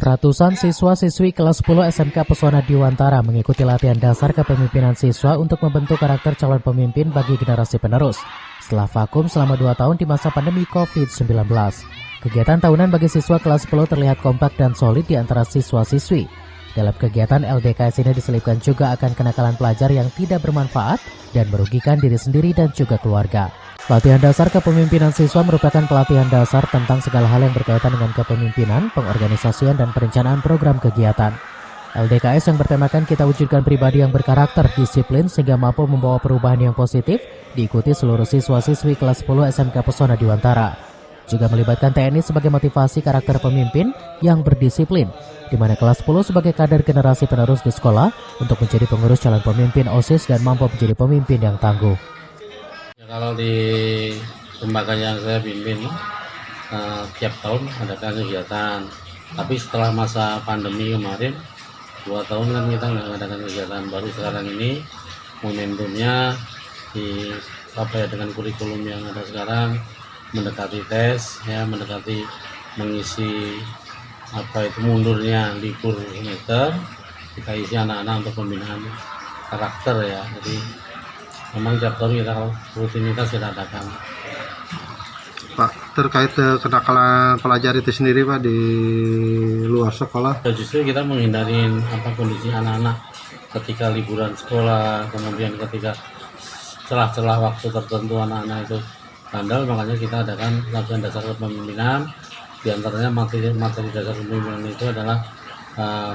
Ratusan siswa-siswi kelas 10 SMK Pesona Diwantara mengikuti latihan dasar kepemimpinan siswa untuk membentuk karakter calon pemimpin bagi generasi penerus setelah vakum selama 2 tahun di masa pandemi COVID-19. Kegiatan tahunan bagi siswa kelas 10 terlihat kompak dan solid di antara siswa-siswi. Dalam kegiatan LDKS ini diselipkan juga akan kenakalan pelajar yang tidak bermanfaat dan merugikan diri sendiri dan juga keluarga. Latihan dasar kepemimpinan siswa merupakan pelatihan dasar tentang segala hal yang berkaitan dengan kepemimpinan, pengorganisasian, dan perencanaan program kegiatan. LDKS yang bertemakan kita wujudkan pribadi yang berkarakter, disiplin, sehingga mampu membawa perubahan yang positif, diikuti seluruh siswa-siswi kelas 10 SMK Pesona Diwantara. Juga melibatkan TNI sebagai motivasi karakter pemimpin yang berdisiplin, di mana kelas 10 sebagai kader generasi penerus di sekolah untuk menjadi pengurus calon pemimpin OSIS dan mampu menjadi pemimpin yang tangguh. Kalau di lembaga yang saya pimpin, tiap tahun adakan kegiatan. Tapi setelah masa pandemi kemarin, 2 tahun kan kita nggak mengadakan kegiatan. Baru sekarang ini momentumnya dengan kurikulum yang ada sekarang, mendekati tes, ya mendekati mengisi mundurnya libur semester, kita isi anak-anak untuk pembinaan karakter ya. Jadi memang tiap tahun kita rutinitas kita adakan. Pak, terkait kenakalan pelajar itu sendiri Pak di luar sekolah? Justru kita menghindari kondisi anak-anak ketika liburan sekolah, kemudian ketika celah-celah waktu tertentu anak-anak itu bandel, makanya kita adakan latihan dasar kepemimpinan. Di antaranya materi dasar kepemimpinan itu adalah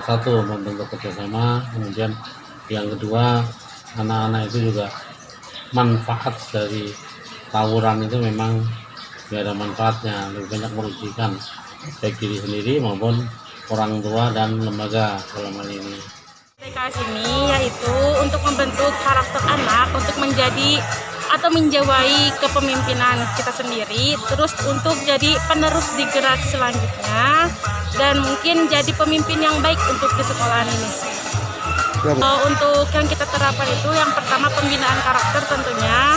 satu, membentuk kerjasama, kemudian yang kedua, anak-anak itu juga manfaat dari tawuran itu memang tidak ada manfaatnya, lebih banyak merugikan baik diri sendiri maupun orang tua dan lembaga dalam hal ini. LDKS ini yaitu untuk membentuk karakter anak untuk menjadi atau menjawai kepemimpinan kita sendiri, terus untuk jadi penerus di generasi selanjutnya dan mungkin jadi pemimpin yang baik untuk di sekolahan ini. Untuk yang kita terapkan itu yang pertama pembinaan karakter tentunya,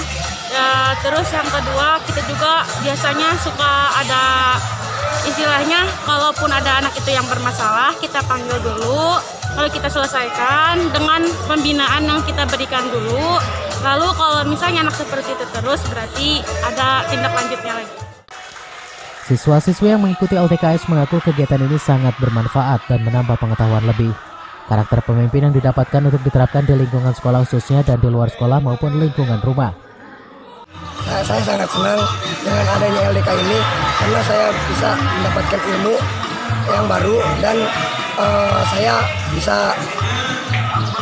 terus yang kedua kita juga biasanya suka ada istilahnya kalaupun ada anak itu yang bermasalah kita panggil dulu, lalu kita selesaikan dengan pembinaan yang kita berikan dulu, lalu kalau misalnya anak seperti itu terus berarti ada tindak lanjutnya lagi. Siswa-siswi yang mengikuti LDKS mengaku kegiatan ini sangat bermanfaat dan menambah pengetahuan lebih. Karakter pemimpin yang didapatkan untuk diterapkan di lingkungan sekolah khususnya dan di luar sekolah maupun lingkungan rumah. Saya sangat senang dengan adanya LDK ini karena saya bisa mendapatkan ilmu yang baru dan saya bisa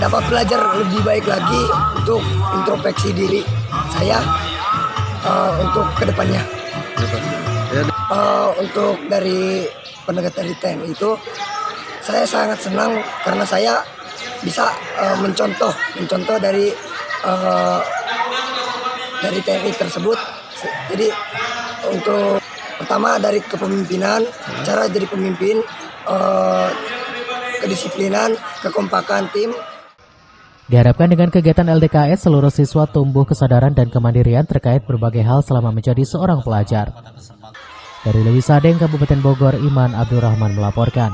dapat belajar lebih baik lagi untuk introspeksi diri saya untuk kedepannya. Untuk dari pendekatan TNI itu saya sangat senang karena saya bisa mencontoh dari TNI tersebut. Jadi untuk pertama dari kepemimpinan, cara jadi pemimpin, kedisiplinan, kekompakan tim. Diharapkan dengan kegiatan LDKS seluruh siswa tumbuh kesadaran dan kemandirian terkait berbagai hal selama menjadi seorang pelajar. Dari Lewi Sadeng, Kabupaten Bogor, Iman Abdurrahman melaporkan.